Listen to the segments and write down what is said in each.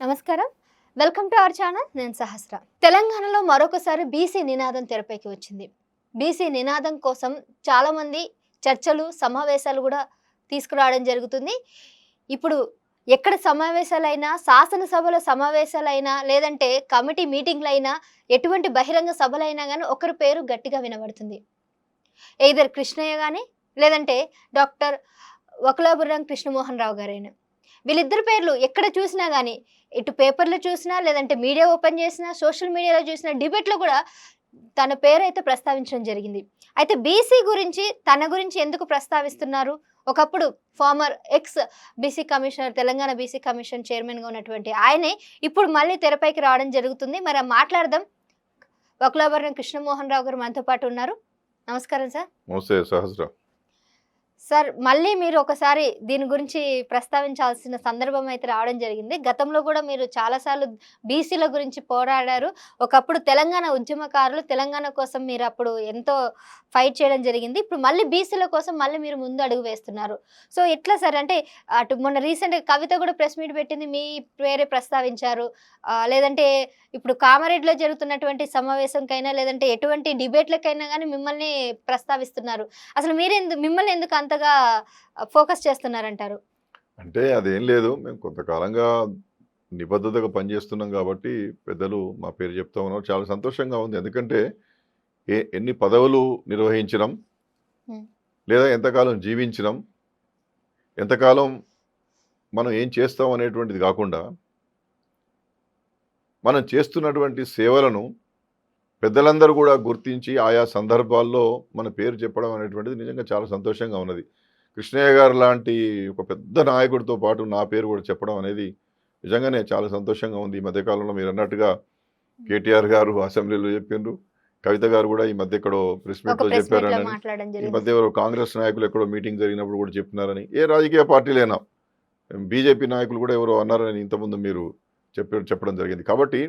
నమస్కారం. Welcome to our channel. నేను సహస్ర. తెలంగాణలో మరొకసారి బీసీ నినాదం తెరపైకి వచ్చింది. బీసీ నినాదం కోసం చాలామంది చర్చలు, సమావేశాలు కూడా తీసుకురావడం జరుగుతుంది. ఇప్పుడు ఎక్కడ సమావేశాలైనా, శాసనసభల సమావేశాలైనా, లేదంటే కమిటీ మీటింగ్లైనా, ఎటువంటి బహిరంగ సభలైనా కానీ ఒకరి పేరు గట్టిగా వినబడుతుంది. ఎయిదర్ కృష్ణయ్య కానీ, లేదంటే డాక్టర్ వకులాపురం కృష్ణమోహన్ రావు గారైనా. వీళ్ళిద్దరి పేర్లు ఎక్కడ చూసినా కానీ, ఇటు పేపర్లో చూసినా, లేదంటే మీడియా ఓపెన్ చేసినా, సోషల్ మీడియాలో చూసినా, డిబేట్లో కూడా తన పేరు అయితే ప్రస్తావించడం జరిగింది. అయితే బీసీ గురించి, తన గురించి ఎందుకు ప్రస్తావిస్తున్నారు? ఒకప్పుడు former ex BC commissioner, Telangana BC commission చైర్మన్గా ఉన్నటువంటి ఆయనే ఇప్పుడు మళ్ళీ తెరపైకి రావడం జరుగుతుంది. మరి మాట్లాడదాం. వకులాపురం కృష్ణమోహన్ రావు గారు మనతో పాటు ఉన్నారు. నమస్కారం సార్. నమస్తే సహస్ర. సార్, మళ్ళీ మీరు ఒకసారి దీని గురించి ప్రస్తావించాల్సిన సందర్భం అయితే రావడం జరిగింది. గతంలో కూడా మీరు చాలాసార్లు బీసీల గురించి పోరాడారు. ఒకప్పుడు తెలంగాణ ఉద్యమకారులు, తెలంగాణ కోసం మీరు అప్పుడు ఎంతో ఫైట్ చేయడం జరిగింది. ఇప్పుడు మళ్ళీ బీసీల కోసం మళ్ళీ మీరు ముందు అడుగు వేస్తున్నారు. సో ఎట్లా సార్? అంటే అటు మొన్న రీసెంట్గా కవిత కూడా ప్రెస్ మీట్ పెట్టింది, మీ పేరే ప్రస్తావించారు. లేదంటే ఇప్పుడు కామారెడ్డిలో జరుగుతున్నటువంటి సమావేశంకైనా, లేదంటే ఎటువంటి డిబేట్లకైనా కానీ మిమ్మల్ని ప్రస్తావిస్తున్నారు. అసలు మిమ్మల్ని ఎందుకు అంతగా ఫోకస్ చేస్తున్నారంటారు? అంటే అదేం లేదు, మేము కొంతకాలంగా నిబద్ధతగా పనిచేస్తున్నాం కాబట్టి పెద్దలు మా పేరు చెప్తా ఉన్నారు. చాలా సంతోషంగా ఉంది. ఎందుకంటే ఎన్ని పదవులు నిర్వహించడం, లేదా ఎంతకాలం జీవించడం, ఎంతకాలం మనం ఏం చేస్తాం అనేటువంటిది కాకుండా మనం చేస్తున్నటువంటి సేవలను పెద్దలందరూ కూడా గుర్తించి ఆయా సందర్భాల్లో మన పేరు చెప్పడం అనేటువంటిది నిజంగా చాలా సంతోషంగా ఉన్నది. కృష్ణయ్య గారు లాంటి ఒక పెద్ద నాయకుడితో పాటు నా పేరు కూడా చెప్పడం అనేది నిజంగానే చాలా సంతోషంగా ఉంది. ఈ మధ్యకాలంలో మీరు అన్నట్టుగా కేటీఆర్ గారు అసెంబ్లీలో చెప్పిండ్రు, కవిత గారు కూడా ఈ మధ్య ఎక్కడో ప్రెస్ మీట్లో చెప్పారని, ఈ మధ్య కాంగ్రెస్ నాయకులు ఎక్కడో మీటింగ్ జరిగినప్పుడు కూడా చెప్పినారని, ఏ రాజకీయ పార్టీలైనా బీజేపీ నాయకులు కూడా ఎవరో అన్నారని ఇంతకుముందు మీరు చెప్పడం జరిగింది. కాబట్టి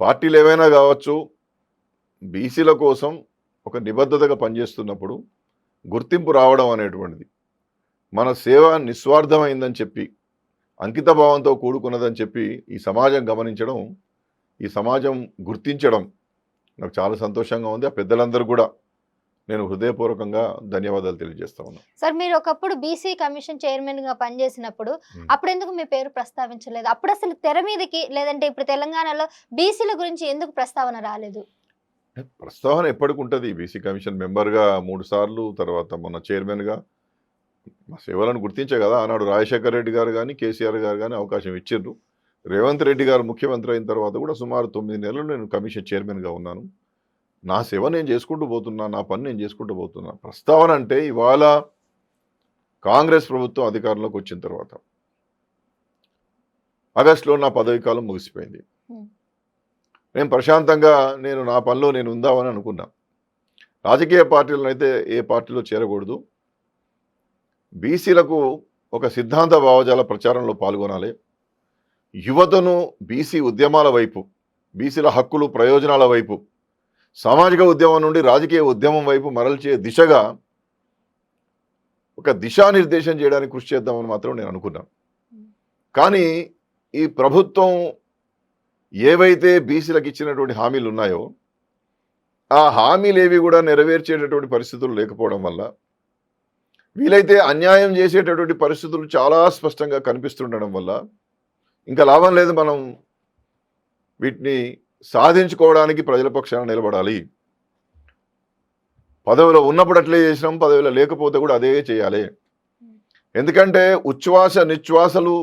పార్టీలు ఏవైనా కావచ్చు, బీసీల కోసం ఒక నిబద్ధతగా పనిచేస్తున్నప్పుడు గుర్తింపు రావడం అనేటువంటిది, మన సేవ నిస్వార్థమైందని చెప్పి, అంకిత భావంతో కూడుకున్నదని చెప్పి ఈ సమాజం గమనించడం, ఈ సమాజం గుర్తించడం నాకు చాలా సంతోషంగా ఉంది. ఆ పెద్దలందరూ కూడా నేను హృదయపూర్వకంగా ధన్యవాదాలు తెలియజేస్తా ఉన్నాను. సార్, మీరు ఒకప్పుడు బీసీ కమిషన్ చైర్మన్గా పనిచేసినప్పుడు అప్పుడు ఎందుకు మీ పేరు ప్రస్తావించలేదు? అప్పుడు అసలు తెర మీదకి, లేదంటే ఇప్పుడు తెలంగాణలో బీసీల గురించి ఎందుకు ప్రస్తావన రాలేదు? ప్రస్తావన ఎప్పటికి ఉంటుంది. బీసీ కమిషన్ మెంబర్గా 3 సార్లు, తర్వాత మొన్న చైర్మన్గా మా సేవలను గుర్తించే కదా ఆనాడు రాజశేఖర రెడ్డి గారు కానీ, కేసీఆర్ గారు కానీ అవకాశం ఇచ్చిండ్రు. రేవంత్ రెడ్డి గారు ముఖ్యమంత్రి అయిన తర్వాత కూడా సుమారు 9 నెలలు నేను కమిషన్ చైర్మన్గా ఉన్నాను. నా సేవ నేను చేసుకుంటూ పోతున్నా, నా పని నేను చేసుకుంటూ పోతున్నా. ప్రస్తావన అంటే ఇవాళ కాంగ్రెస్ ప్రభుత్వం అధికారంలోకి వచ్చిన తర్వాత ఆగస్టులో నా పదవి కాలం ముగిసిపోయింది. నేను ప్రశాంతంగా నా పనిలో నేను ఉందామని అనుకున్నా. రాజకీయ పార్టీలను అయితే ఏ పార్టీలో చేరకూడదు, బీసీలకు ఒక సిద్ధాంత భావజాల ప్రచారంలో పాల్గొనాలి, యువతను బీసీ ఉద్యమాల వైపు, బీసీల హక్కులు ప్రయోజనాల వైపు, సామాజిక ఉద్యమం నుండి రాజకీయ ఉద్యమం వైపు మరల్చే దిశగా ఒక దిశానిర్దేశం చేయడానికి కృషి చేద్దామని మాత్రం నేను అనుకున్నాను. కానీ ఈ ప్రభుత్వం ఏవైతే బీసీలకు ఇచ్చినటువంటి హామీలు ఉన్నాయో ఆ హామీలేవి కూడా నెరవేర్చేటటువంటి పరిస్థితులు లేకపోవడం వల్ల, వీలైతే అన్యాయం చేసేటటువంటి పరిస్థితులు చాలా స్పష్టంగా కనిపిస్తుండడం వల్ల ఇంకా లాభం లేదు, మనం వీటిని సాధించుకోవడానికి ప్రజల పక్షాన నిలబడాలి. పదవిలో ఉన్నప్పుడు అట్లే చేసినాం, పదవిలో లేకపోతే కూడా అదే చేయాలి. ఎందుకంటే ఉచ్ఛ్వాస నిశ్వాసలు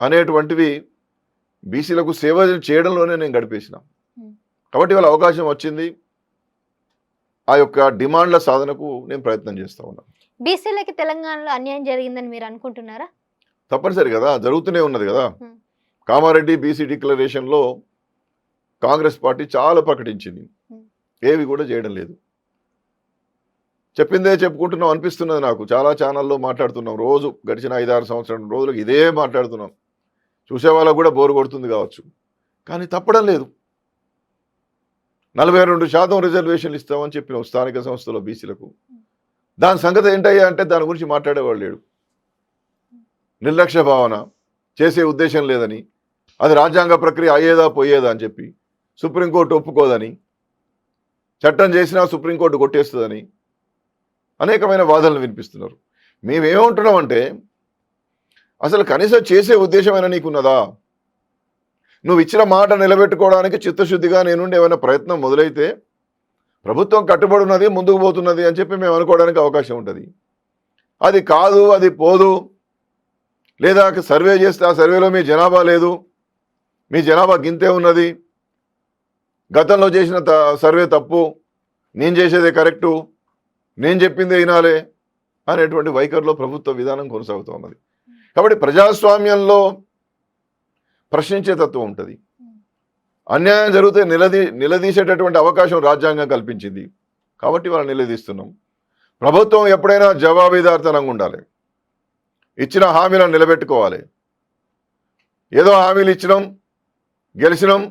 అనేటువంటివి బీసీలకు సేవ చేయడంలోనే నేను గడిపేసిన. కాబట్టి వాళ్ళ అవకాశం వచ్చింది, ఆ యొక్క డిమాండ్ల సాధనకు నేను ప్రయత్నం చేస్తా ఉన్నాను. బీసీలకి తెలంగాణలో అన్యాయం జరిగిందని మీరు అనుకుంటున్నారా? తప్పనిసరి కదా, జరుగుతూనే ఉన్నది కదా. కామారెడ్డి బీసీ డిక్లరేషన్లో కాంగ్రెస్ పార్టీ చాలా ప్రకటించింది, ఏవి కూడా చేయడం లేదు. చెప్పిందే చెప్పుకుంటున్నాం అనిపిస్తున్నది నాకు. చాలా ఛానల్లో మాట్లాడుతున్నాం, రోజు గడిచిన 5-6 సంవత్సరాల రోజులకు ఇదే మాట్లాడుతున్నాం. చూసే వాళ్ళకు కూడా బోరు కొడుతుంది కావచ్చు, కానీ తప్పడం లేదు. 42% రిజర్వేషన్లు ఇస్తామని చెప్పిన స్థానిక సంస్థలో బీసీలకు, దాని సంగతి ఏంటయ్యా అంటే దాని గురించి మాట్లాడేవాళ్ళు లేడు. నిర్లక్ష్య భావన, చేసే ఉద్దేశం లేదని, అది రాజ్యాంగ ప్రక్రియ అయ్యేదా పోయేదా అని చెప్పి సుప్రీంకోర్టు ఒప్పుకోదని, చట్టం చేసినా సుప్రీంకోర్టు కొట్టేస్తుందని అనేకమైన వాదనలు వినిపిస్తున్నారు. మేమేమంటున్నామంటే అసలు కనీసం చేసే ఉద్దేశమైనా నీకున్నదా? నువ్వు ఇచ్చిన మాట నిలబెట్టుకోవడానికి చిత్తశుద్ధిగా నేనుండి ఏమైనా ప్రయత్నం మొదలైతే ప్రభుత్వం కట్టుబడి ఉన్నది, ముందుకు పోతున్నది అని చెప్పి మేము అనుకోవడానికి అవకాశం ఉంటుంది. అది కాదు, అది పోదు, లేదా సర్వే చేస్తే ఆ సర్వేలో మీ జనాభా లేదు, మీ జనాభా గింతే ఉన్నది, గతంలో చేసిన సర్వే తప్పు, నేను చేసేదే కరెక్టు, నేను చెప్పిందే వినాలే అనేటువంటి వైఖరిలో ప్రభుత్వ విధానం కొనసాగుతూ ఉన్నది. కాబట్టి ప్రజాస్వామ్యంలో ప్రశ్నించే తత్వం ఉంటుంది. అన్యాయం జరిగితే నిలదీసేటటువంటి అవకాశం రాజ్యాంగం కల్పించింది. కాబట్టి వాళ్ళు నిలదీస్తున్నాం. ప్రభుత్వం ఎప్పుడైనా జవాబుదారితనంగా ఉండాలి, ఇచ్చిన హామీలను నిలబెట్టుకోవాలి. ఏదో హామీలు ఇచ్చినాం, గెలిచినాం,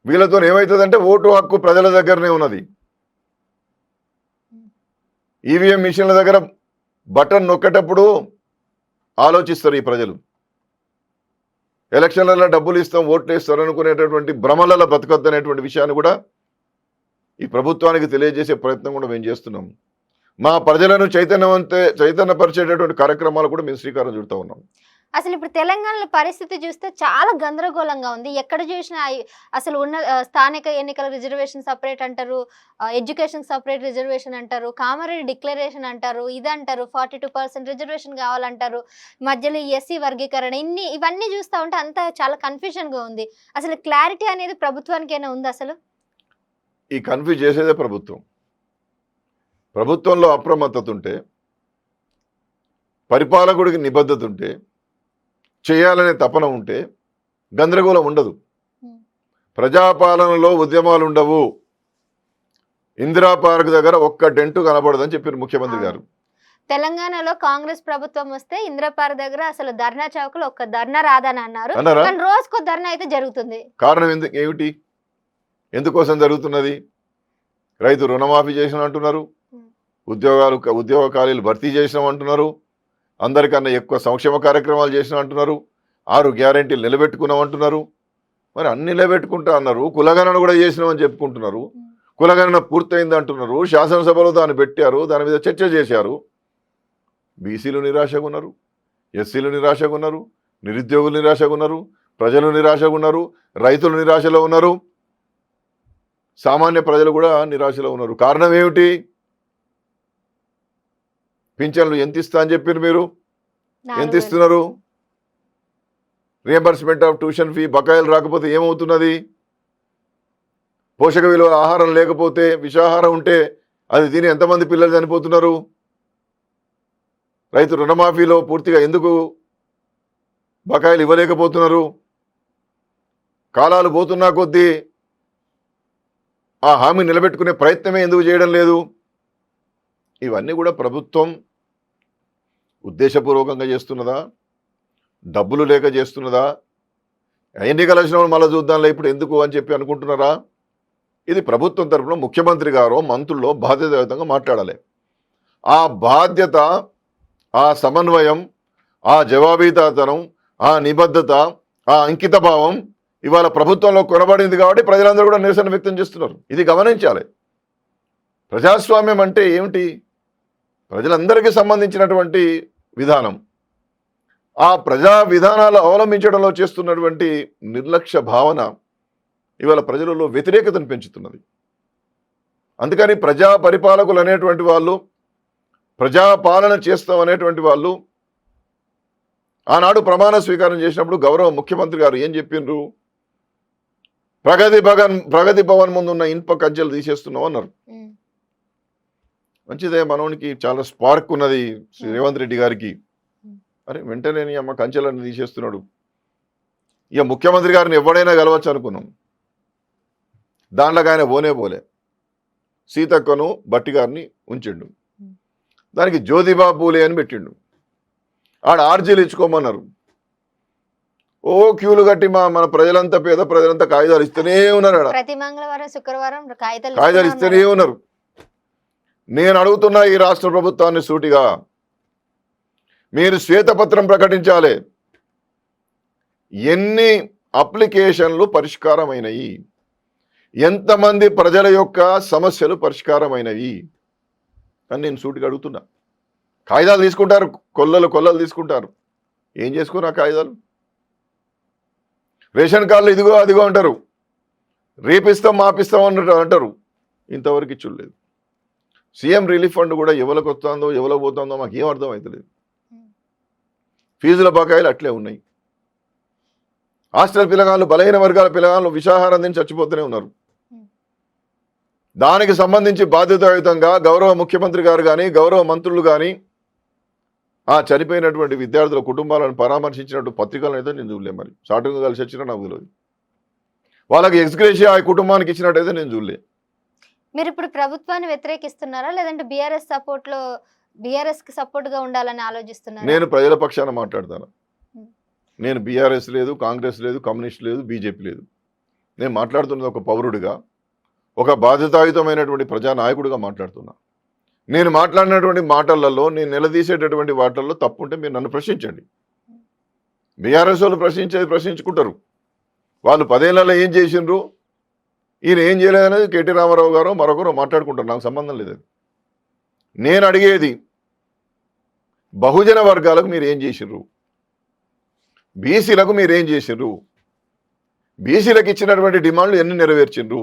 వీళ్ళతో ఏమవుతుందంటే ఓటు హక్కు ప్రజల దగ్గరనే ఉన్నది. ఈవీఎం మిషన్ల దగ్గర బటన్ నొక్కేటప్పుడు ఆలోచిస్తారు ఈ ప్రజలు. ఎలక్షన్లలో డబ్బులు ఇస్తాం, ఓట్లు ఇస్తారు అనుకునేటటువంటి భ్రమలలో బతకొద్దు అనేటువంటి విషయాన్ని కూడా ఈ ప్రభుత్వానికి తెలియజేసే ప్రయత్నం కూడా మేము చేస్తున్నాం. మా ప్రజలను చైతన్యపరిచేటటువంటి కార్యక్రమాలు కూడా మేము శ్రీకారం చుడుతూ ఉన్నాం. అసలు ఇప్పుడు తెలంగాణలో పరిస్థితి చూస్తే చాలా గందరగోళంగా ఉంది. ఎక్కడ చూసినా అసలు ఉన్న స్థానిక ఎన్నికల రిజర్వేషన్ సపరేట్ అంటారు, ఎడ్యుకేషన్ సపరేట్ రిజర్వేషన్ అంటారు, కామారెడ్డి డిక్లరేషన్ అంటారు, ఇది అంటారు, 42% రిజర్వేషన్ కావాలంటారు, మధ్యలో ఎస్సీ వర్గీకరణ, ఇవన్నీ చూస్తూ ఉంటే అంతా చాలా కన్ఫ్యూజన్గా ఉంది. అసలు క్లారిటీ అనేది ప్రభుత్వానికి ఏమైనా ఉంది? అసలు ఈ కన్ఫ్యూజ్ చేసేదే ప్రభుత్వం. ప్రభుత్వంలో అప్రమత్తత ఉంటే, పరిపాలకుడికి నిబద్ధత ఉంటే, చేయాలనే తపన ఉంటే గందరగోళం ఉండదు. ప్రజాపాలనలో ఉద్యమాలు ఉండవు. ఇందిరా పార్క్ దగ్గర ఒక్క డెంటు కనబడదని చెప్పారు ముఖ్యమంత్రి గారు. తెలంగాణలో కాంగ్రెస్ ప్రభుత్వం వస్తే ఇందిరా పార్క్ దగ్గర అసలు ధర్నా చౌకలో ఒక్క ధర్నా రాదని అన్నారు. కానీ రోజుకో ధర్నా అయితే జరుగుతుంది. కారణం ఏమిటి? ఎందుకోసం జరుగుతున్నది? రైతు రుణమాఫీ చేసిన అంటున్నారు, ఉద్యోగ ఖాళీలు భర్తీ చేసినాం అంటున్నారు, అందరికన్నా ఎక్కువ సంక్షేమ కార్యక్రమాలు చేసినాం అంటున్నారు, 6 గ్యారెంటీలు నిలబెట్టుకున్నాం అంటున్నారు. మరి అన్ని నిలబెట్టుకుంటా అన్నారు. కులగణన కూడా చేసినామని చెప్పుకుంటున్నారు. కులగణన పూర్తయింది అంటున్నారు. శాసనసభలో దాన్ని పెట్టారు, దాని మీద చర్చ చేశారు. బీసీలు నిరాశగా ఉన్నారు, ఎస్సీలు నిరాశగా ఉన్నారు, నిరుద్యోగులు నిరాశగా ఉన్నారు, ప్రజలు నిరాశగా ఉన్నారు, రైతులు నిరాశలో ఉన్నారు, సామాన్య ప్రజలు కూడా నిరాశలో ఉన్నారు. కారణం ఏమిటి? పింఛన్లు ఎంత ఇస్తా అని చెప్పారు మీరు, ఎంత ఇస్తున్నారు? రియంబర్స్మెంట్ ఆఫ్ ట్యూషన్ ఫీ బకాయిలు రాకపోతే ఏమవుతున్నది? పోషక విలువ ఆహారం లేకపోతే, విషాహారం ఉంటే అది తిని ఎంతమంది పిల్లలు చనిపోతున్నారు? రైతు రుణమాఫీలో పూర్తిగా ఎందుకు బకాయిలు ఇవ్వలేకపోతున్నారు? కాలాలు పోతున్నా కొద్దీ ఆ హామీ నిలబెట్టుకునే ప్రయత్నమే ఎందుకు చేయడం లేదు? ఇవన్నీ కూడా ప్రభుత్వం ఉద్దేశపూర్వకంగా చేస్తున్నదా, డబ్బులు లేక చేస్తున్నదా, ఎన్నికలు వచ్చినప్పుడు మళ్ళీ చూద్దాంలే ఇప్పుడు ఎందుకు అని చెప్పి అనుకుంటున్నారా? ఇది ప్రభుత్వం తరఫున ముఖ్యమంత్రి గారు, మంత్రుల్లో బాధ్యతాయుతంగా మాట్లాడాలి. ఆ బాధ్యత, ఆ సమన్వయం, ఆ జవాబీదాతనం, ఆ నిబద్ధత, ఆ అంకిత భావం ఇవాళ ప్రభుత్వంలో కొనబడింది. కాబట్టి ప్రజలందరూ కూడా నిరసన వ్యక్తం చేస్తున్నారు. ఇది గమనించాలి. ప్రజాస్వామ్యం అంటే ఏమిటి? ప్రజలందరికీ సంబంధించినటువంటి విధానం. ఆ ప్రజా విధానాలు అవలంబించడంలో చేస్తున్నటువంటి నిర్లక్ష్య భావన ఇవాళ ప్రజలలో వ్యతిరేకతను పెంచుతున్నది. అందుకని ప్రజా పరిపాలకులు అనేటువంటి వాళ్ళు, ప్రజాపాలన చేస్తాం అనేటువంటి వాళ్ళు ఆనాడు ప్రమాణ స్వీకారం చేసినప్పుడు గౌరవ ముఖ్యమంత్రి గారు ఏం చెప్పిండ్రు? ప్రగతి భవన్ ముందు ఉన్న ఇనుప కంచెలు తీసేస్తున్నాం అన్నారు. మంచిదే, మనోనికి చాలా స్పార్క్ ఉన్నది శ్రీ రేవంత్ రెడ్డి గారికి. అరే వెంటనే అమ్మ కంచెలను తీసేస్తున్నాడు. ఇక ముఖ్యమంత్రి గారిని ఎవడైనా గెలవచ్చు అనుకున్నాం. దాంట్లోకి ఆయన పోలే సీతక్కను బట్టి గారిని ఉంచిండు. దానికి జ్యోతిబా పూలే అని పెట్టిండు. ఆడ ఆర్జీలు ఇచ్చుకోమన్నారు. ఓ క్యూలు కట్టి మన ప్రజలంతా, పేద ప్రజలంతా కాగితాలు ఇస్తూనే ఉన్నారు. ఆడ ప్రతి మంగళవారం శుక్రవారం కాగితాలు ఇస్తూనే ఉన్నారు. నేను అడుగుతున్నా ఈ రాష్ట్ర ప్రభుత్వాన్ని సూటిగా, మీరు శ్వేతపత్రం ప్రకటించాలి. ఎన్ని అప్లికేషన్లు పరిష్కారమైనవి, ఎంతమంది ప్రజల యొక్క సమస్యలు పరిష్కారమైనవి అని నేను సూటిగా అడుగుతున్నా. కాగితాలు తీసుకుంటారు, కొల్లలు తీసుకుంటారు. ఏం చేసుకున్నా కాగితాలు? రేషన్ కార్డులు ఇదిగో అదిగో అంటారు, రేపిస్తాం మాపిస్తాం అన్నట్టు అంటారు. ఇంతవరకు ఇచ్చులేదు. సీఎం రిలీఫ్ ఫండ్ కూడా ఎవరికి వస్తుందో ఎవరికి పోతుందో మాకు ఏం అర్థం అవుతలేదు. ఫీజుల బకాయిలు అట్లే ఉన్నాయి. హాస్టల్ పిల్లగాళ్ళు, బలహీన వర్గాల పిల్లగాళ్ళు విషాహారం తిని చచ్చిపోతూనే ఉన్నారు. దానికి సంబంధించి బాధ్యతాయుతంగా గౌరవ ముఖ్యమంత్రి గారు కానీ గౌరవ మంత్రులు కానీ ఆ చనిపోయినటువంటి విద్యార్థుల కుటుంబాలను పరామర్శించినట్టు పత్రికలను అయితే నేను చూడలే. మరి షార్ట్గా కలిసి వచ్చినా నాకు తెలియదు. వాళ్ళకి ఎక్స్గ్రేషియా ఆ కుటుంబానికి ఇచ్చినట్టయితే నేను చూడలే. మీరు ఇప్పుడు ప్రభుత్వాన్ని వ్యతిరేకిస్తున్నారా, లేదంటే బీఆర్ఎస్ కి సపోర్ట్ గా ఉండాలని ఆలోచిస్తున్నారా? నేను ప్రజల పక్షాన మాట్లాడతాను. నేను బీఆర్ఎస్ లేదు, కాంగ్రెస్ లేదు, కమ్యూనిస్ట్ లేదు, బీజేపీ లేదు. నేను మాట్లాడుతున్నది ఒక పౌరుడిగా, ఒక బాధ్యతాయుతమైనటువంటి ప్రజానాయకుడిగా మాట్లాడుతున్నా. నేను మాట్లాడినటువంటి మాటలలో, నేను నిలదీసేటటువంటి వాటిల్లో తప్పు ఉంటే మీరు నన్ను ప్రశ్నించండి. బీఆర్ఎస్ వాళ్ళు ప్రశ్నించుకుంటారు. వాళ్ళు 10 ఏళ్లలో ఏం చేసిండ్రు, ఈయన ఏం చేయలేదనేది కేటీ రామారావు గారు మరొకరు మాట్లాడుకుంటారు. నాకు సంబంధం లేదు. నేను అడిగేది బహుజన వర్గాలకు మీరు ఏం చేసిండ్రు, బీసీలకు మీరు ఏం చేసిండ్రు, బీసీలకు ఇచ్చినటువంటి డిమాండ్లు ఎన్ని నెరవేర్చిండ్రు?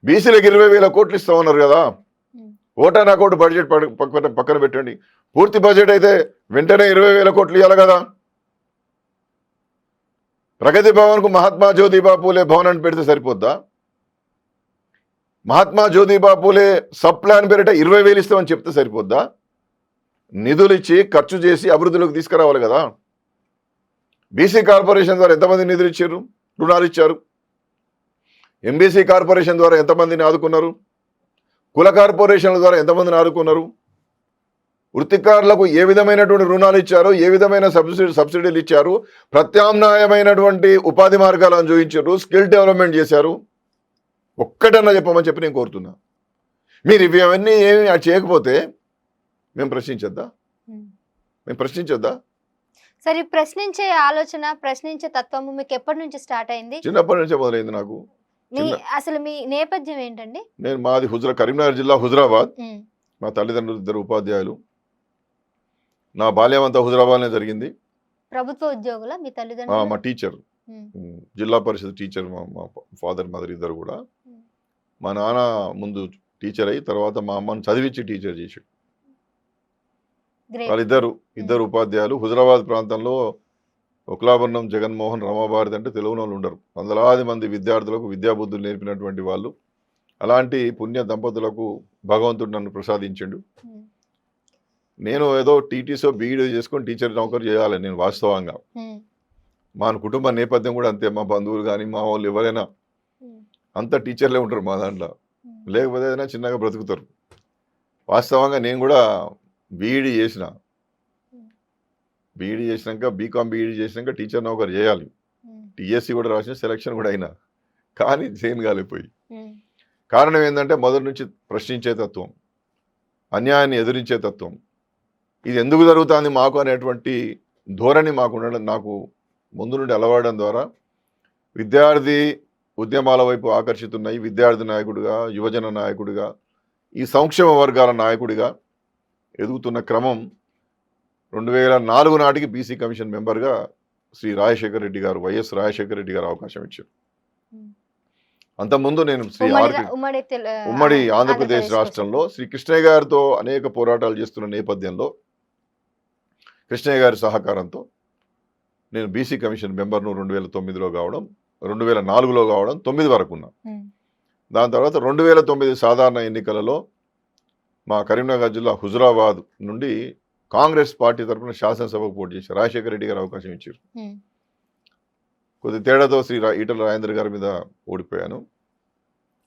బీసీలకు 20,000 కోట్లు ఇస్తామన్నారు కదా, ఓటా నా కోటి బడ్జెట్ పక్కన పెట్టండి. పూర్తి బడ్జెట్ అయితే వెంటనే 20,000 కోట్లు ఇవ్వాలి కదా. ప్రగతి భవన్కు మహాత్మా జ్యోతిబా పూలే భవన్ అని పెడితే సరిపోద్దా? మహాత్మా జ్యోతిబా పూలే సబ్ ప్లాన్ పేరిట 20,000 ఇస్తామని చెప్తే సరిపోద్దా? నిధులు ఇచ్చి ఖర్చు చేసి అభివృద్ధిలోకి తీసుకురావాలి కదా. బీసీ కార్పొరేషన్ ద్వారా ఎంతమంది నిధులు ఇచ్చారు, రుణాలు ఇచ్చారు? ఎంబీసీ కార్పొరేషన్ ద్వారా ఎంతమందిని ఆదుకున్నారు? కుల కార్పొరేషన్ల ద్వారా ఎంతమందిని ఆదుకున్నారు? వృత్తికారులకు ఏ విధమైనటువంటి రుణాలు ఇచ్చారు, ఏ విధమైన సబ్సిడీలు ఇచ్చారు, ప్రత్యామ్నాయమైనటువంటి ఉపాధి మార్గాలను చూపించారు, స్కిల్ డెవలప్మెంట్ చేశారు? ఒక్కటన్నా చెప్పమని చెప్పి నేను కోరుతున్నా. మీరు ఇవన్నీ ఏమి చేయకపోతే మేము ప్రశ్నించొద్దా? సరే, ప్రశ్నించే ఆలోచన, ప్రశ్నించే తత్వము మీకు ఎప్పటి నుంచి స్టార్ట్ అయింది? చిన్నప్పటి నుంచే మొదలైంది నాకు. అసలు మీ నేపథ్యం ఏంటండి? మాది కరీంనగర్ జిల్లా హుజరాబాద్. మా తల్లిదండ్రులు 2 ఉపాధ్యాయులు. నా బాల్యం అంతా హుజరాబాద్నే జరిగింది. ప్రభుత్వ ఉద్యోగుల మీ తల్లిదండ్రులు? మా టీచర్, జిల్లా పరిషత్ టీచర్. మా ఫాదర్ మదర్ ఇద్దరు కూడా. మా నాన్న ముందు టీచర్ అయ్యి తర్వాత మా అమ్మని చదివించి టీచర్ చేశాడు. వాళ్ళిద్దరు ఉపాధ్యాయులు. హుజరాబాద్ ప్రాంతంలో ఒకలాభరణం, జగన్మోహన్, రమాభారతి అంటే తెలుగు వాళ్ళు ఉండరు. వందలాది మంది విద్యార్థులకు విద్యాబుద్ధులు నేర్పినటువంటి వాళ్ళు. అలాంటి పుణ్య దంపతులకు భగవంతుడు నన్ను ప్రసాదించిండు. నేను ఏదో టీటీసో బీఈడీ చేసుకొని టీచర్ నౌకరు చేయాలి. నేను వాస్తవంగా మా కుటుంబ నేపథ్యం కూడా అంతే. మా బంధువులు కానీ మా వాళ్ళు ఎవరైనా అంత టీచర్లే ఉంటారు మా దాంట్లో. లేకపోతే ఏదైనా చిన్నగా బ్రతుకుతారు. వాస్తవంగా నేను కూడా బీఈడీ చేసినాక బీకామ్ బీఈడీ చేసినాక టీచర్ నౌకరు చేయాలి. టీఎస్సీ కూడా రాసిన, సెలక్షన్ కూడా అయినా, కానీ చేయను కాలిపోయి. కారణం ఏంటంటే మొదటి నుంచి ప్రశ్నించే తత్వం, అన్యాయాన్ని ఎదిరించే తత్వం. ఇది ఎందుకు జరుగుతుంది మాకు అనేటువంటి ధోరణి మాకు ఉండడం, నాకు ముందు నుండి అలవాడడం ద్వారా విద్యార్థి ఉద్యమాల వైపు ఆకర్షితున్నాయి. విద్యార్థి నాయకుడిగా, యువజన నాయకుడిగా, ఈ సంక్షేమ వర్గాల నాయకుడిగా ఎదుగుతున్న క్రమం 2004 నాటికి బీసీ కమిషన్ మెంబర్గా శ్రీ రాజశేఖర రెడ్డి గారు, వైఎస్ రాజశేఖర రెడ్డి గారు అవకాశం ఇచ్చారు. అంతకుముందు నేను ఉమ్మడి ఆంధ్రప్రదేశ్ రాష్ట్రంలో శ్రీ కృష్ణయ్య గారితో అనేక పోరాటాలు చేస్తున్న నేపథ్యంలో కృష్ణయ్య గారి సహకారంతో నేను బీసీ కమిషన్ మెంబర్ను 2009లో కావడం, 2004లో కావడం, 9 వరకు ఉన్నా. దాని తర్వాత 2009 సాధారణ ఎన్నికలలో మా కరీంనగర్ జిల్లా హుజరాబాద్ నుండి కాంగ్రెస్ పార్టీ తరఫున శాసనసభకు పోటీ చేశారు. రాజశేఖర రెడ్డి గారు అవకాశం ఇచ్చారు. కొద్ది తేడాతో శ్రీ ఈటల రాజేందర్ గారి మీద ఓడిపోయాను.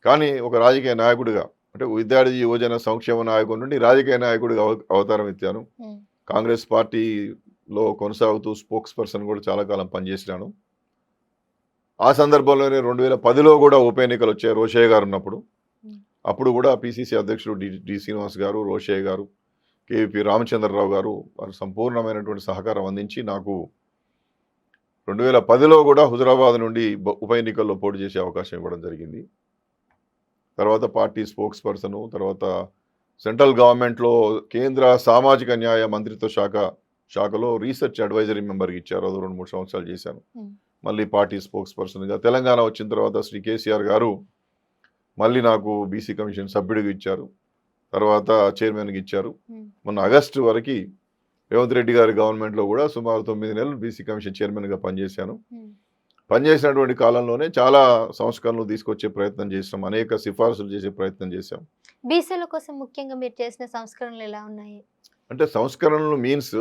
కానీ ఒక రాజకీయ నాయకుడిగా, అంటే విద్యార్థి యువజన సంక్షేమ నాయకుడి నుండి రాజకీయ నాయకుడిగా అవతారం ఎత్తాను. కాంగ్రెస్ పార్టీలో కొనసాగుతూ స్పోక్స్ పర్సన్ కూడా చాలా కాలం పనిచేసినాను. ఆ సందర్భంలోనే 2010లో కూడా ఉప ఎన్నికలు వచ్చాయి రోషయ్య గారు ఉన్నప్పుడు. అప్పుడు కూడా పిసిసి అధ్యక్షుడు డి శ్రీనివాస్ గారు, రోషయ్య గారు, కేవీపీ రామచంద్రరావు గారు వారు సంపూర్ణమైనటువంటి సహకారం అందించి నాకు 2010లో కూడా హుజరాబాద్ నుండి ఉప ఎన్నికల్లో పోటీ చేసే అవకాశం ఇవ్వడం జరిగింది. తర్వాత పార్టీ స్పోక్స్ పర్సన్, తర్వాత సెంట్రల్ గవర్నమెంట్లో కేంద్ర సామాజిక న్యాయ మంత్రిత్వ శాఖలో రీసెర్చ్ అడ్వైజరీ మెంబర్కి ఇచ్చారు. అది 2-3 సంవత్సరాలు చేశాను. మళ్ళీ పార్టీ స్పోక్స్ పర్సన్గా తెలంగాణ వచ్చిన తర్వాత శ్రీ కేసీఆర్ గారు మళ్ళీ నాకు బీసీ కమిషన్ సభ్యుడిగా ఇచ్చారు. తర్వాత చైర్మన్గా ఇచ్చారు. మొన్న ఆగస్టు వరకు రేవంత్ రెడ్డి గారి గవర్నమెంట్లో కూడా సుమారు 9 నెలలు బీసీ కమిషన్ చైర్మన్గా పనిచేశాను. పనిచేసినటువంటి కాలంలోనే చాలా సంస్కరణలు తీసుకొచ్చే ప్రయత్నం చేసాం, అనేక సిఫార్సులు చేసే ప్రయత్నం చేశాం. బీసీల కోసం ముఖ్యంగా మీరు చేసిన సంస్కరణలు ఎలా ఉన్నాయి? అంటే సంస్కరణలు మీన్స్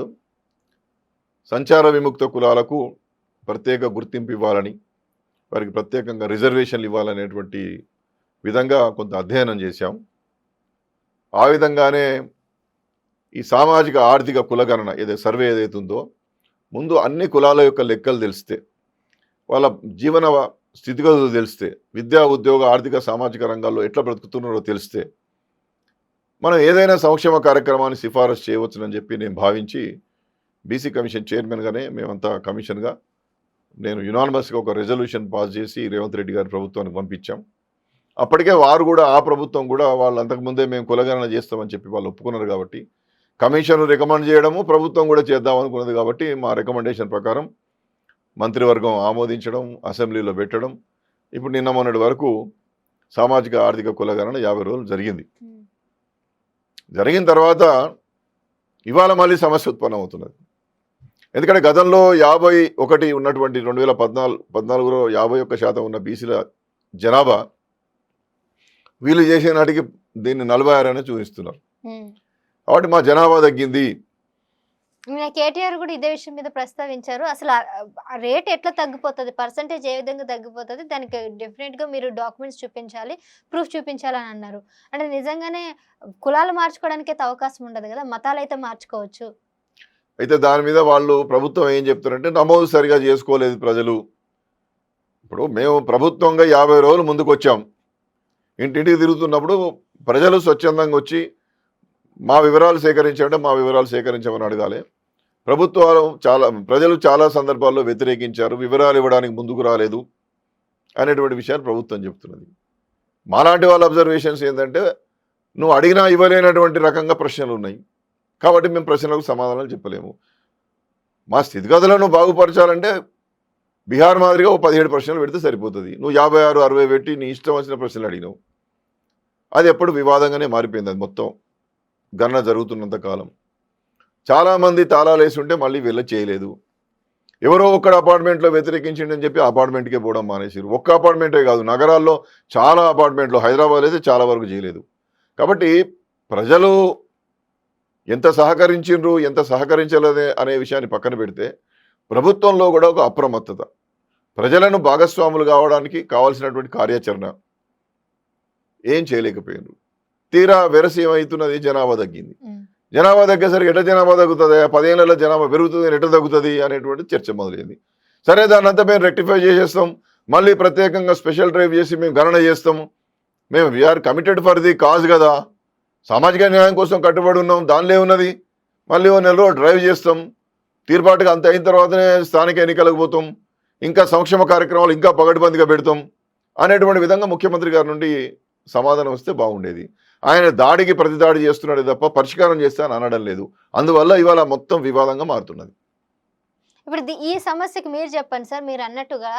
సంచార విముక్త కులాలకు ప్రత్యేక గుర్తింపు ఇవ్వాలని, వారికి ప్రత్యేకంగా రిజర్వేషన్లు ఇవ్వాలనేటువంటి విధంగా కొంత అధ్యయనం చేశాం. ఆ విధంగానే ఈ సామాజిక ఆర్థిక కులగణన సర్వే ఏదైతే ఉందో, ముందు అన్ని కులాల యొక్క లెక్కలు తెలిస్తే, వాళ్ళ జీవన స్థితిగతులు తెలిస్తే, విద్యా ఉద్యోగ ఆర్థిక సామాజిక రంగాల్లో ఎట్లా బ్రతుకుతున్నారో తెలిస్తే మనం ఏదైనా సంక్షేమ కార్యక్రమాన్ని సిఫారసు చేయవచ్చునని చెప్పి నేను భావించి బీసీ కమిషన్ చైర్మన్గానే మేమంతా కమిషన్గా నేను యునానిమస్గా ఒక రెజల్యూషన్ పాస్ చేసి రేవంత్ రెడ్డి గారి ప్రభుత్వానికి పంపించాం. అప్పటికే వారు కూడా, ఆ ప్రభుత్వం కూడా వాళ్ళు అంతకుముందే మేము కులగణన చేస్తామని చెప్పి వాళ్ళు ఒప్పుకున్నారు. కాబట్టి కమిషన్ రికమెండ్ చేయడము, ప్రభుత్వం కూడా చేద్దాం అనుకున్నది. కాబట్టి మా రికమెండేషన్ ప్రకారం మంత్రివర్గం ఆమోదించడం, అసెంబ్లీలో పెట్టడం, ఇప్పుడు నిన్న మొన్నటి వరకు సామాజిక ఆర్థిక కులగణన 50 రోజులు జరిగింది. జరిగిన తర్వాత ఇవాళ మళ్ళీ సమస్య ఉత్పన్నం అవుతున్నది. ఎందుకంటే గతంలో 51 ఉన్నటువంటి 2014లో 51% ఉన్న బీసీల జనాభా వీళ్ళు చేసే నాటికి దీన్ని 46 అని చూపిస్తున్నారు. కాబట్టి మా జనాభా తగ్గింది. కేటీఆర్ కూడా ఇదే విషయం మీద ప్రస్తావించారు. అసలు ఆ రేట్ ఎట్లా తగ్గిపోతుంది, పర్సంటేజ్ ఏ విధంగా తగ్గిపోతుంది, దానికి డెఫినెట్గా మీరు డాక్యుమెంట్స్ చూపించాలి, ప్రూఫ్ చూపించాలని అన్నారు. అంటే నిజంగానే కులాలు మార్చుకోవడానికి అయితే అవకాశం ఉండదు కదా, మతాలు అయితే మార్చుకోవచ్చు. అయితే దాని మీద వాళ్ళు ప్రభుత్వం ఏం చెప్తారంటే నమోదు సరిగా చేసుకోలేదు ప్రజలు. ఇప్పుడు మేము ప్రభుత్వంగా 50 రోజులు ముందుకు వచ్చాం. ఇంటింటికి తిరుగుతున్నప్పుడు ప్రజలు స్వచ్ఛందంగా వచ్చి మా వివరాలు సేకరించండి, మా వివరాలు సేకరించమని అడగాలి. ప్రజలు చాలా సందర్భాల్లో వ్యతిరేకించారు, వివరాలు ఇవ్వడానికి ముందుకు రాలేదు అనేటువంటి విషయాన్ని ప్రభుత్వం చెప్తున్నది. మాలాంటి వాళ్ళ అబ్జర్వేషన్స్ ఏంటంటే నువ్వు అడిగినా ఇవ్వలేనటువంటి రకంగా ప్రశ్నలు ఉన్నాయి. కాబట్టి మేము ప్రశ్నలకు సమాధానాలు చెప్పలేము. మా స్థితిగతులను బాగుపరచాలంటే బీహార్ మాదిరిగా 17 ప్రశ్నలు పెడితే సరిపోతుంది. నువ్వు 56, 60 పెట్టి నీ ఇష్టం వచ్చిన ప్రశ్నలు అడిగినావు. అది ఎప్పుడు వివాదంగానే మారిపోయింది. అది మొత్తం గణన జరుగుతున్నంత కాలం చాలామంది తాళాలు వేసి ఉంటే మళ్ళీ చేయలేదు. ఎవరో ఒక్కడ అపార్ట్మెంట్లో వ్యతిరేకించిండని చెప్పి అపార్ట్మెంట్కే పోవడం మానేసారు. ఒక్క అపార్ట్మెంటే కాదు, నగరాల్లో చాలా అపార్ట్మెంట్లు, హైదరాబాద్ అయితే చాలా వరకు చేయలేదు. కాబట్టి ప్రజలు ఎంత సహకరించిండ్రు, ఎంత సహకరించలేదే అనే విషయాన్ని పక్కన పెడితే ప్రభుత్వంలో కూడా ఒక అప్రమత్తత, ప్రజలను భాగస్వాములు కావడానికి కావాల్సినటువంటి కార్యాచరణ ఏం చేయలేకపోయినారు. తీరా వెరసి ఏమవుతున్నది, జనాభా తగ్గింది. జనాభా తగ్గేసరికి ఎట్లా జనాభా తగ్గుతుంది, 10 ఏళ్ళలో జనాభా పెరుగుతుంది, ఎట్లా తగ్గుతుంది అనేటువంటి చర్చ మొదలైంది. సరే, దాన్ని అంతా మేము రెక్టిఫై చేసేస్తాం, మళ్ళీ ప్రత్యేకంగా స్పెషల్ డ్రైవ్ చేసి మేము గణన చేస్తాము, మేము we're committed for the cause కదా, సామాజిక న్యాయం కోసం కట్టుబడి ఉన్నాం, దానిలో ఉన్నది, మళ్ళీ 1 నెల రోజులు డ్రైవ్ చేస్తాం, తీర్పాటుగా అంత అయిన తర్వాతనే స్థానిక ఎన్నికలకు పోతాం, ఇంకా సంక్షేమ కార్యక్రమాలు ఇంకా పగడ్బందీగా పెడతాం అనేటువంటి విధంగా ముఖ్యమంత్రి గారి నుండి సమాధానం వస్తే బాగుండేది. ఆయన దాడికి ప్రతిదాడి చేస్తున్నాడు తప్ప పరిష్కారం చేస్తే అని అనడం లేదు. అందువల్ల ఇవాళ మొత్తం వివాదంగా మారుతున్నది. ఇప్పుడు ఈ సమస్యకి మీరు చెప్పండి సార్, మీరు అన్నట్టుగా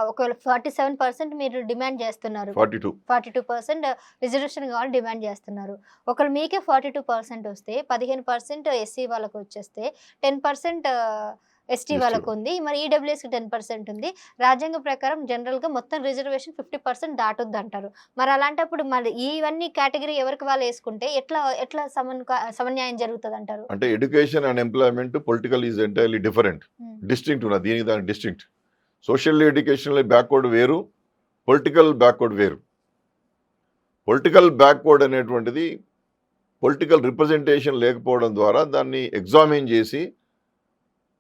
ఒకవేళ 47% మీరు డిమాండ్ చేస్తున్నారు, 42% రిజర్వేషన్ కావాలని డిమాండ్ చేస్తున్నారు. ఒకవేళ మీకే 42% వస్తే 15% ఎస్సీ వాళ్ళకు వచ్చేస్తే 10% ఎస్టీ వాళ్ళకు ఉంది, మరి ఈడబ్ల్యూఎస్కి 10% ఉంది. రాజ్యాంగం ప్రకారం జనరల్గా మొత్తం రిజర్వేషన్ 50% దాటుద్ది అంటారు. మరి అలాంటప్పుడు మరి ఇవన్నీ కేటగిరీ ఎవరికి వాళ్ళు వేసుకుంటే ఎట్లా సమన్యాయం జరుగుతుంది అంటారు? అంటే education and employment political is entirely different, distinct ఉన్నది. దీనికి దాని డిస్టింక్ట్. సోషల్ ఎడ్యుకేషనల్ బ్యాక్వర్డ్ వేరు, పొలిటికల్ బ్యాక్వర్డ్ వేరు. పొలిటికల్ బ్యాక్వర్డ్ అనేటువంటిది పొలిటికల్ రిప్రజెంటేషన్ లేకపోవడం ద్వారా దాన్ని ఎగ్జామిన్ చేసి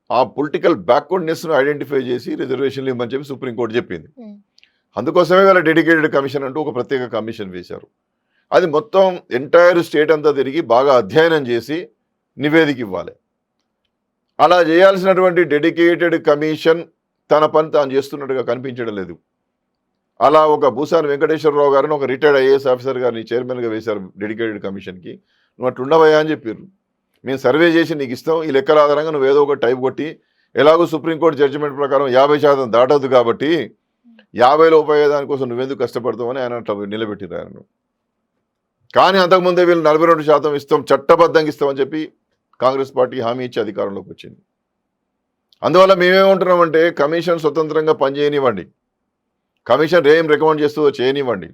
ఆ పొలిటికల్ బ్యాక్వర్డ్నెస్ను ఐడెంటిఫై చేసి రిజర్వేషన్లు ఇవ్వమని చెప్పి సుప్రీంకోర్టు చెప్పింది. అందుకోసమే వాళ్ళ డెడికేటెడ్ కమిషన్ అంటూ ఒక ప్రత్యేక కమిషన్ వేశారు. అది మొత్తం ఎంటైర్ స్టేట్ అంతా తిరిగి బాగా అధ్యయనం చేసి నివేదిక ఇవ్వాలి. అలా చేయాల్సినటువంటి డెడికేటెడ్ కమిషన్ తన పని తాను చేస్తున్నట్టుగా కనిపించడం లేదు. అలా ఒక భూసాని వెంకటేశ్వరరావు గారిని ఒక రిటైర్డ్ ఐఏఎస్ ఆఫీసర్ గారిని చైర్మన్గా వేశారు డెడికేటెడ్ కమిషన్కి. నువ్వు అట్లుండవయ్యా అని చెప్పారు. మేము సర్వే చేసి నీకు ఇస్తాం, ఈ లెక్కల ఆధారంగా నువ్వు ఏదో ఒక టైప్ కొట్టి, ఎలాగో సుప్రీంకోర్టు జడ్జిమెంట్ ప్రకారం 50% దాటద్దు కాబట్టి 50లో ఉపయోగదానికోసం నువ్వెందుకు కష్టపడతావని ఆయన అట్లా నిలబెట్టిరు ఆయనను. కానీ అంతకుముందే వీళ్ళు 42% ఇస్తాం, చట్టబద్ధంగా ఇస్తామని చెప్పి కాంగ్రెస్ పార్టీ హామీ ఇచ్చి అధికారంలోకి వచ్చింది. అందువల్ల మేమేమంటున్నామంటే కమిషన్ స్వతంత్రంగా పనిచేయనివ్వండి, కమిషన్ ఏం రికమెండ్ చేస్తుందో చేయనివ్వండి.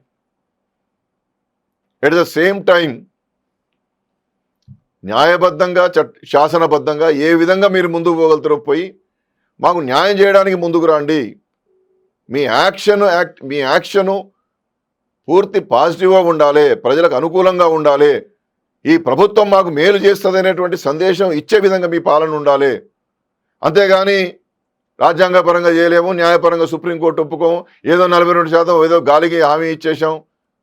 ఎట్ ద సేమ్ టైం న్యాయబద్ధంగా శాసనబద్ధంగా ఏ విధంగా మీరు ముందుకు పోగలుగుతారో పోయి మాకు న్యాయం చేయడానికి ముందుకు రండి. మీ యాక్షను పూర్తి పాజిటివ్గా ఉండాలి, ప్రజలకు అనుకూలంగా ఉండాలి, ఈ ప్రభుత్వం మాకు మేలు చేస్తుంది అనేటువంటి సందేశం ఇచ్చే విధంగా మీ పాలన ఉండాలి. అంతేగాని రాజ్యాంగపరంగా చేయలేము, న్యాయపరంగా సుప్రీంకోర్టు ఒప్పుకోము, ఏదో 42% ఏదో గాలికి హామీ ఇచ్చేసాం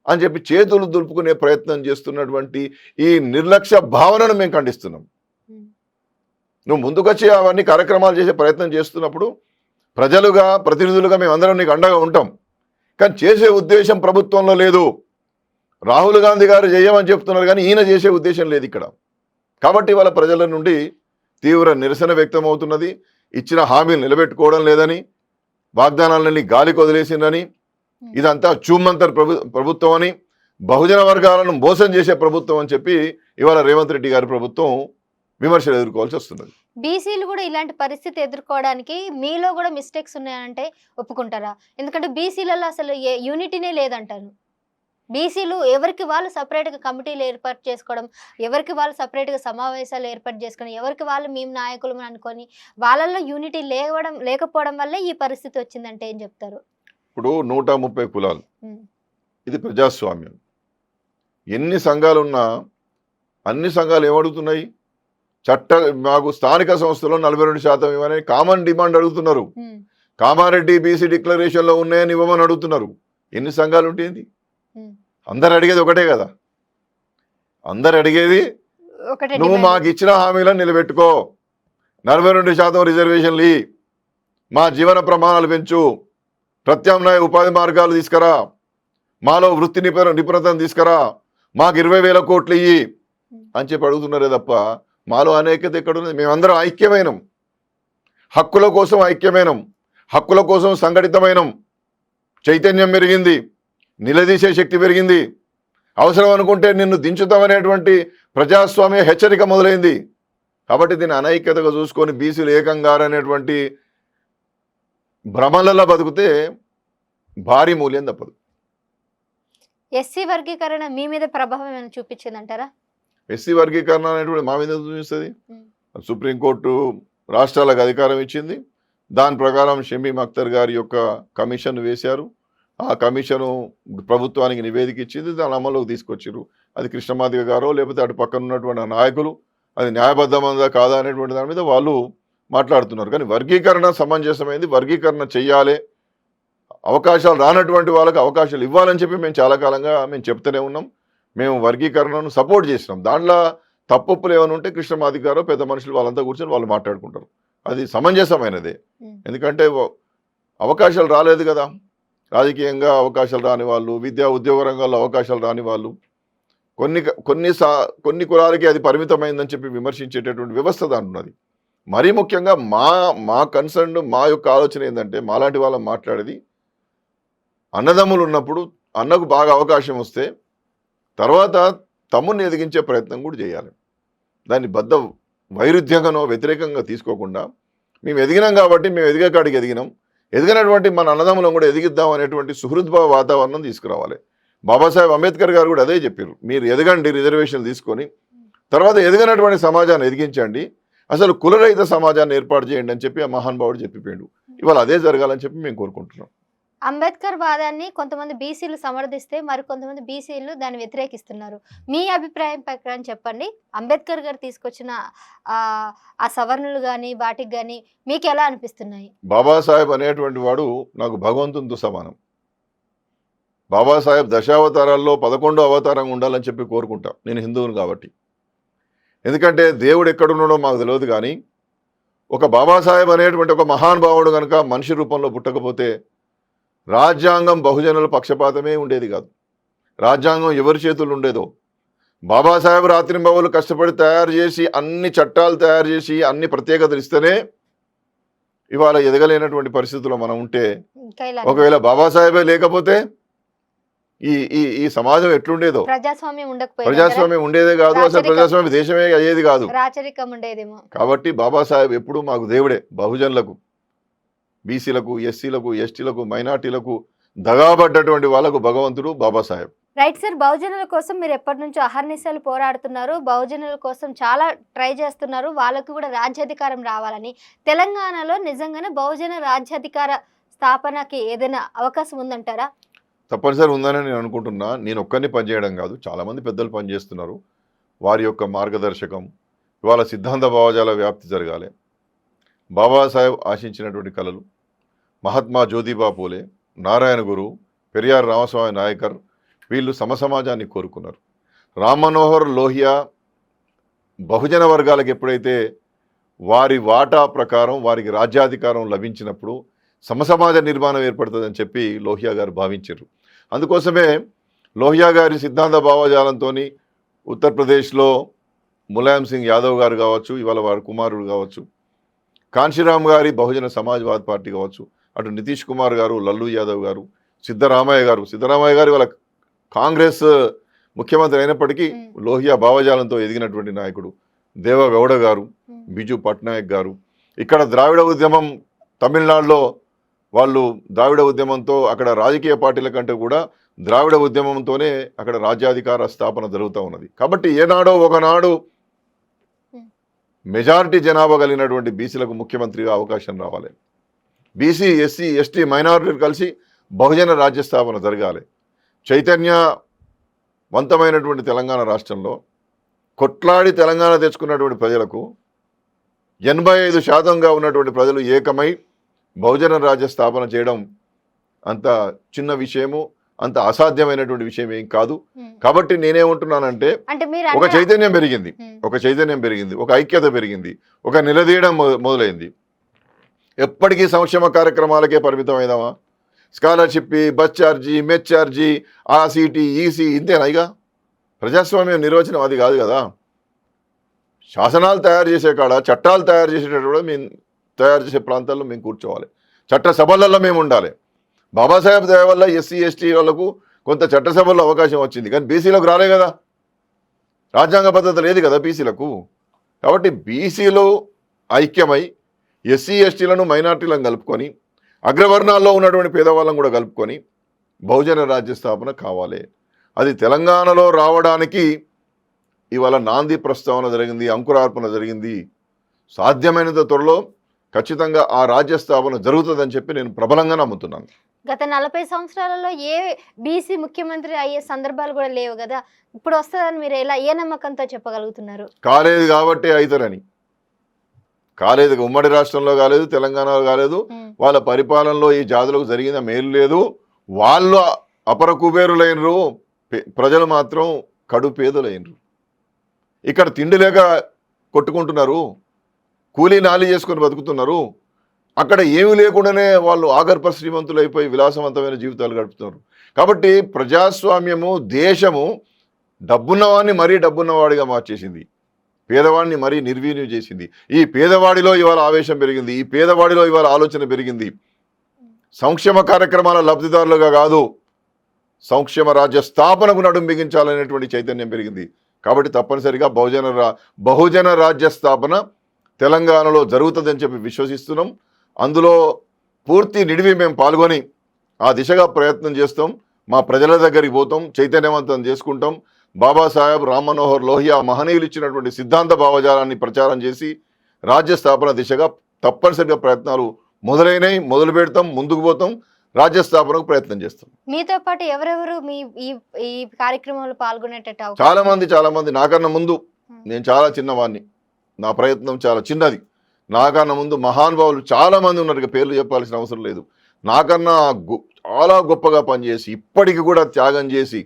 అని చెప్పి చేతులు దులుపుకునే ప్రయత్నం చేస్తున్నటువంటి ఈ నిర్లక్ష్య భావనను మేము ఖండిస్తున్నాం. నువ్వు ముందుకొచ్చి అవన్నీ కార్యక్రమాలు చేసే ప్రయత్నం చేస్తున్నప్పుడు ప్రజలుగా ప్రతినిధులుగా మేమందరం నీకు అండగా ఉంటాం. కానీ చేసే ఉద్దేశం ప్రభుత్వంలో లేదు. రాహుల్ గాంధీ గారు చేయమని చెప్తున్నారు కానీ ఈయన చేసే ఉద్దేశం లేదు ఇక్కడ. కాబట్టి వాళ్ళ ప్రజల నుండి తీవ్ర నిరసన వ్యక్తం అవుతున్నది. ఇచ్చిన హామీలు నిలబెట్టుకోవడం లేదని, వాగ్దానాలన్నీ గాలికి వదిలేసిందని, ఇదంతా చూమంతర్ ప్రభుత్వం అని, బహుజన వర్గాలను మోసం చేసే ప్రభుత్వం అని చెప్పి ఇవాళ రేవంత్ రెడ్డి గారి ప్రభుత్వం విమర్శలు ఎదుర్కోవాల్సి వస్తున్నది. బీసీలు కూడా ఇలాంటి పరిస్థితి ఎదుర్కోవడానికి మీలో కూడా మిస్టేక్స్ ఉన్నాయంటే ఒప్పుకుంటారా? ఎందుకంటే బీసీలలో అసలు యూనిటీనే లేదంటారు. బీసీలు ఎవరికి వాళ్ళు సపరేట్గా కమిటీలు ఏర్పాటు చేసుకోవడం, ఎవరికి వాళ్ళు సపరేట్గా సమావేశాలు ఏర్పాటు చేసుకోవడం, ఎవరికి వాళ్ళు మేము నాయకులు అనుకొని వాళ్ళల్లో యూనిటీ లేకపోవడం వల్లే ఈ పరిస్థితి వచ్చిందంటే ఏం చెప్తారు? ఇప్పుడు 130 కులాలు, ఇది ప్రజాస్వామ్యం. ఎన్ని సంఘాలు ఉన్నా అన్ని సంఘాలు ఏమడుగుతున్నాయి? మాకు స్థానిక సంస్థలో 42% ఇవ్వని కామన్ డిమాండ్ అడుగుతున్నారు. కామారెడ్డి బీసీ డిక్లరేషన్లో ఉన్నాయని ఇవ్వమని అడుగుతున్నారు. ఎన్ని సంఘాలు ఉంటుంది? అందరు అడిగేది ఒకటే కదా. అందరు అడిగేది నువ్వు మాకు ఇచ్చిన హామీలను నిలబెట్టుకో, 42% రిజర్వేషన్లు ఇ, మా జీవన ప్రమాణాలు పెంచు, ప్రత్యామ్నాయ ఉపాధి మార్గాలు తీసుకురా, మాలో వృత్తి నిపుణతను తీసుకురా, మాకు 20,000 కోట్లు ఇయ్యి అని చెప్పి అడుగుతున్నారే తప్ప మాలో అనేకత ఎక్కడున్నది? మేమందరం ఐక్యమైనం, హక్కుల కోసం ఐక్యమైనం, హక్కుల కోసం సంఘటితమైనం, చైతన్యం పెరిగింది, నిలదీసే శక్తి పెరిగింది, అవసరం అనుకుంటే నిన్ను దించుతామనేటువంటి ప్రజాస్వామ్య హెచ్చరిక మొదలైంది. కాబట్టి దీన్ని అనైక్యతగా చూసుకొని బీసీలు ఏకంగారనేటువంటి భ్రమలలో బతికితే భారీ మూల్యం తప్పదు. ఎస్సీ వర్గీకరణ మీ మీద ప్రభావం ఏమైనా చూపించిందంటారా? ఎస్సీ వర్గీకరణ అనేటువంటి మా మీద చూపిస్తుంది. సుప్రీంకోర్టు రాష్ట్రాలకు అధికారం ఇచ్చింది. దాని ప్రకారం షమీం అఖ్తర్ గారి యొక్క కమిషన్ వేశారు. ఆ కమిషను ప్రభుత్వానికి నివేదిక ఇచ్చింది, దాని అమలులోకి తీసుకొచ్చారు. అది కృష్ణమాదిగ గారో లేకపోతే అటు పక్కన ఉన్నటువంటి నాయకులు అది న్యాయబద్ధమైనదా కాదా అనేటువంటి దాని మీద వాళ్ళు మాట్లాడుతున్నారు. కానీ వర్గీకరణ సమంజసమైంది, వర్గీకరణ చెయ్యాలి, అవకాశాలు రానటువంటి వాళ్ళకి అవకాశాలు ఇవ్వాలని చెప్పి మేము చాలా కాలంగా మేము చెప్తూనే ఉన్నాం. మేము వర్గీకరణను సపోర్ట్ చేసినాం. దాంట్లో తప్పులు ఏమైనా ఉంటే కృష్ణమాదిగ గారో పెద్ద మనుషులు వాళ్ళంతా కూర్చొని వాళ్ళు మాట్లాడుకుంటారు. అది సమంజసమైనదే. ఎందుకంటే అవకాశాలు రాలేదు కదా, రాజకీయంగా అవకాశాలు రాని వాళ్ళు, విద్యా ఉద్యోగ రంగాల్లో అవకాశాలు రాని వాళ్ళు, కొన్ని కులాలకి అది పరిమితమైందని చెప్పి విమర్శించేటటువంటి వ్యవస్థ దాంట్లో ఉన్నది. మరీ ముఖ్యంగా మా కన్సర్న్, మా యొక్క ఆలోచన ఏంటంటే మాలాంటి వాళ్ళం మాట్లాడేది అన్నదమ్ములు ఉన్నప్పుడు అన్నకు బాగా అవకాశం వస్తే తర్వాత తమ్ముడిని ఎదిగించే ప్రయత్నం కూడా చేయాలి. దాన్ని బద్ద వైరుధ్యంగానో వ్యతిరేకంగా తీసుకోకుండా మేము ఎదిగినాం కాబట్టి మేము ఎదిగే కాడికి ఎదిగినాం, ఎదిగినటువంటి మన అన్నదమ్ములను కూడా ఎదిగిద్దాం అనేటువంటి సుహృద్భావ వాతావరణం తీసుకురావాలి. బాబాసాహెబ్ అంబేద్కర్ గారు కూడా అదే చెప్పారు, మీరు ఎదగండి రిజర్వేషన్లు తీసుకొని, తర్వాత ఎదిగినటువంటి సమాజాన్ని ఎదిగించండి, అసలు కులరహిత సమాజాన్ని ఏర్పాటు చేయండి అని చెప్పి ఆ మహానుభావుడు చెప్పిపోయాడు. ఇవాళ అదే జరగాలని చెప్పి మేము కోరుకుంటున్నాం. అంబేద్కర్ వాదాన్ని కొంతమంది బీసీలు సమర్థిస్తే మరి కొంతమంది బీసీలు దాన్ని వ్యతిరేకిస్తున్నారు. మీ అభిప్రాయం ప్రకారం చెప్పండి, అంబేద్కర్ గారు తీసుకొచ్చిన ఆ సవరణలు కానీ వాటికి కానీ మీకు ఎలా అనిపిస్తున్నాయి? బాబాసాహెబ్ అనేటువంటి వాడు నాకు భగవంతునితో సమానం. బాబాసాహెబ్ దశావతారాల్లో 11వ అవతారంగా ఉండాలని చెప్పి కోరుకుంటా, నేను హిందువును కాబట్టి. ఎందుకంటే దేవుడు ఎక్కడున్నాడో మాకు తెలియదు, కానీ ఒక బాబాసాహెబ్ అనేటువంటి ఒక మహానుభావుడు కనుక మనిషి రూపంలో పుట్టకపోతే రాజ్యాంగం బహుజనుల పక్షపాతమే ఉండేది కాదు. రాజ్యాంగం ఎవరి చేతులు ఉండేదో. బాబాసాహెబ్ రాత్రింబవళ్ళు కష్టపడి తయారు చేసి అన్ని చట్టాలు తయారు చేసి అన్ని ప్రత్యేకతలు ఇస్తేనే ఇవాళ ఎదగలేనటువంటి పరిస్థితుల్లో మనం ఉంటే, ఇంకా ఇలా ఒకవేళ బాబాసాహెబే లేకపోతే ఈ ఈ ఈ సమాజం ఎట్లుండేదో. ప్రజాస్వామ్యం ఉండకపోయేది, ప్రజాస్వామ్యం ఉండేదే కాదు, అసలు రాచరికం. ప్రజాస్వామ్య దేశమే అయ్యేది కాదు. రాచరికం ఉండేదేమో. కాబట్టి బాబాసాహెబ్ ఎప్పుడు మాకు దేవుడే. బహుజనులకు, బీసీలకు, ఎస్సీలకు, ఎస్టీలకు, మైనార్టీలకు దగాబడ్డటువంటి వాళ్ళకు భగవంతుడు బాబాసాహెబ్. రైట్ సార్, బహుజనుల కోసం మీరు ఎప్పటి నుంచో అహర్నిశలు పోరాడుతున్నారు, బహుజనుల కోసం చాలా ట్రై చేస్తున్నారు, వాళ్ళకు కూడా రాజ్యాధికారం రావాలని. తెలంగాణలో నిజంగానే బహుజన రాజ్యాధికార స్థాపనకి ఏదైనా అవకాశం ఉందంటారా? తప్పనిసరి ఉందని నేను అనుకుంటున్నా. నేను ఒక్కరిని పనిచేయడం కాదు, చాలామంది పెద్దలు పనిచేస్తున్నారు. వారి యొక్క మార్గదర్శకం, ఇవాళ సిద్ధాంత భావజాల వ్యాప్తి జరగాలి. బాబాసాహెబ్ ఆశించినటువంటి కళలు, మహాత్మా జ్యోతిబా పూలే, నారాయణ గురు, పెరియార్ రామస్వామి నాయకర్ వీళ్ళు సమసమాజాన్ని కోరుకున్నారు. రామ్ మనోహర్ లోహియా బహుజన వర్గాలకు ఎప్పుడైతే వారి వాటా ప్రకారం వారికి రాజ్యాధికారం లభించినప్పుడు సమసమాజ నిర్మాణం ఏర్పడుతుందని చెప్పి లోహియా గారు భావించారు. అందుకోసమే లోహియా గారి సిద్ధాంత భావజాలంతో ఉత్తరప్రదేశ్లో ములాయం సింగ్ యాదవ్ గారు కావచ్చు, ఇవాళ వారి కుమారుడు కావచ్చు, కాన్షీరామ్ గారి బహుజన సమాజ్వాద్ పార్టీ కావచ్చు, అటు నితీష్ కుమార్ గారు, లల్లు యాదవ్ గారు, సిద్ధరామయ్య గారు ఇవాళ కాంగ్రెస్ ముఖ్యమంత్రి అయినప్పటికీ లోహియా భావజాలంతో ఎదిగినటువంటి నాయకుడు, దేవగౌడ గారు, బిజు పట్నాయక్ గారు. ఇక్కడ ద్రావిడ ఉద్యమం తమిళనాడులో వాళ్ళు ద్రావిడ ఉద్యమంతో అక్కడ రాజకీయ పార్టీల కంటే కూడా ద్రావిడ ఉద్యమంతోనే అక్కడ రాజ్యాధికార స్థాపన జరుగుతూ ఉన్నది. కాబట్టి ఏనాడో ఒకనాడు మెజారిటీ జనాభా కలిగినటువంటి బీసీలకు ముఖ్యమంత్రిగా అవకాశం రావాలి. బీసీ, ఎస్సీ, ఎస్టీ, మైనారిటీలు కలిసి బహుజన రాజ్య స్థాపన జరగాలి. చైతన్యవంతమైనటువంటి తెలంగాణ రాష్ట్రంలో కొట్లాడి తెలంగాణ తెచ్చుకున్నటువంటి ప్రజలకు 85% ఉన్నటువంటి ప్రజలు ఏకమై బహుజన రాజ్య స్థాపన చేయడం అంత చిన్న విషయము, అంత అసాధ్యమైనటువంటి విషయం ఏం కాదు. కాబట్టి నేనేమంటున్నానంటే ఒక చైతన్యం పెరిగింది, ఒక ఐక్యత పెరిగింది, ఒక నిలదీయడం మొదలైంది. ఎప్పటికీ సంక్షేమ కార్యక్రమాలకే పరిమితమైదామా? స్కాలర్షిప్, బస్ ఛార్జీ, మెస్ ఛార్జీ, ఆ సీటీ, ఈసీ ఇంతేనా? ఇక ప్రజాస్వామ్యం నిర్వచనం అది కాదు కదా. శాసనాలు తయారు చేసే కాడ, చట్టాలు తయారు చేసేటప్పుడు మేము తయారు చేసే ప్రాంతాల్లో మేము కూర్చోవాలి, చట్టసభలలో మేము ఉండాలి. బాబాసాహెబ్ దయ వల్ల ఎస్సీ, ఎస్టీ వాళ్ళకు కొంత చట్టసభల్లో అవకాశం వచ్చింది, కానీ బీసీలకు రాలే కదా. రాజ్యాంగ పద్ధతి లేదు కదా బీసీలకు. కాబట్టి బీసీలు ఐక్యమై ఎస్సీ, ఎస్టీలను, మైనార్టీలను కలుపుకొని అగ్రవర్ణాల్లో ఉన్నటువంటి పేదవాళ్ళను కూడా కలుపుకొని బహుజన రాజ్య స్థాపన కావాలి. అది తెలంగాణలో రావడానికి ఇవాళ నాంది ప్రస్తావన జరిగింది, అంకురార్పణ జరిగింది. సాధ్యమైనంత త్వరలో ఖచ్చితంగా ఆ రాజ్య స్థాపన జరుగుతుందని చెప్పి నేను ప్రబలంగా నమ్ముతున్నాను. గత 40 సంవత్సరాలలో ఏ బీసీ ముఖ్యమంత్రి అయ్యే సందర్భాలు కూడా లేవు కదా. ఇప్పుడు వస్తుందని మీరు ఏ నమ్మకంతో చెప్పగలుగుతున్నారు? కాలేదు కాబట్టి అవుతారని. కాలేదు, ఉమ్మడి రాష్ట్రంలో కాలేదు, తెలంగాణలో కాలేదు. వాళ్ళ పరిపాలనలో ఈ జాతులకు జరిగిన మేలు లేదు. వాళ్ళు అపర కుబేరులైనరు, ప్రజలు మాత్రం కడు పేదలైనరు. ఇక్కడ తిండి లేక కొట్టుకుంటున్నారు, కూలీ నాలి చేసుకొని బతుకుతున్నారు. అక్కడ ఏమీ లేకుండానే వాళ్ళు ఆగర్భ శ్రీమంతులు అయిపోయి విలాసవంతమైన జీవితాలు గడుపుతున్నారు. కాబట్టి ప్రజాస్వామ్యము, దేశము డబ్బున్నవాడిని మరీ డబ్బున్నవాడిగా మార్చేసింది, పేదవాడిని మరీ నిర్వీర్యం చేసింది. ఈ పేదవాడిలో ఇవాళ ఆవేశం పెరిగింది, ఈ పేదవాడిలో ఇవాళ ఆలోచన పెరిగింది. సంక్షేమ కార్యక్రమాల లబ్ధిదారులుగా కాదు, సంక్షేమ రాజ్య స్థాపనకు నడుం బిగించాలనేటువంటి చైతన్యం పెరిగింది. కాబట్టి తప్పనిసరిగా బహుజన రాజ్య స్థాపన తెలంగాణలో జరుగుతుందని చెప్పి విశ్వసిస్తున్నాం. అందులో పూర్తి నిడివి మేము పాల్గొని ఆ దిశగా ప్రయత్నం చేస్తాం. మా ప్రజల దగ్గరికి పోతాం, చైతన్యవంతం చేసుకుంటాం. బాబాసాహెబ్, రామ్ మనోహర్ లోహియా మహనీయులు ఇచ్చినటువంటి సిద్ధాంత భావజాలాన్ని ప్రచారం చేసి రాజ్య స్థాపన దిశగా తప్పనిసరిగా ప్రయత్నాలు మొదలు పెడతాం, ముందుకు పోతాం, రాజ్య స్థాపనకు ప్రయత్నం చేస్తాం. మీతో పాటు ఎవరెవరు మీ ఈ కార్యక్రమంలో పాల్గొనేటట్టు? చాలా మంది. నాకన్నా ముందు నేను చాలా చిన్నవాడిని, నా ప్రయత్నం చాలా చిన్నది. నాకన్నా ముందు మహానుభావులు చాలా మంది ఉన్నారు, పేర్లు చెప్పాల్సిన అవసరం లేదు. నాకన్నా చాలా గొప్పగా పనిచేసి ఇప్పటికి కూడా త్యాగం చేసి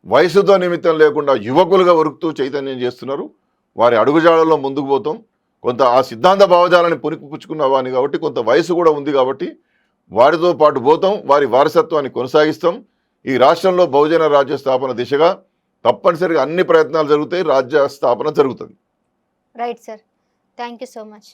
వయసుతో నిమిత్తం లేకుండా యువకులుగా ఉరుకుతూ చైతన్యం చేస్తున్నారు. వారి అడుగుజాడల్లో ముందుకు పోతాం. కొంత ఆ సిద్ధాంత భావజాలని పుణికిపుచ్చుకున్న వాడిని కాబట్టి కొంత వయసు కూడా ఉంది కాబట్టి వారితో పాటు పోతాం, వారి వారసత్వాన్ని కొనసాగిస్తాం. ఈ రాష్ట్రంలో బహుజన రాజ్య స్థాపన దిశగా తప్పనిసరిగా అన్ని ప్రయత్నాలు జరుగుతాయి, రాజ్య స్థాపన జరుగుతుంది. Right sir, thank you so much.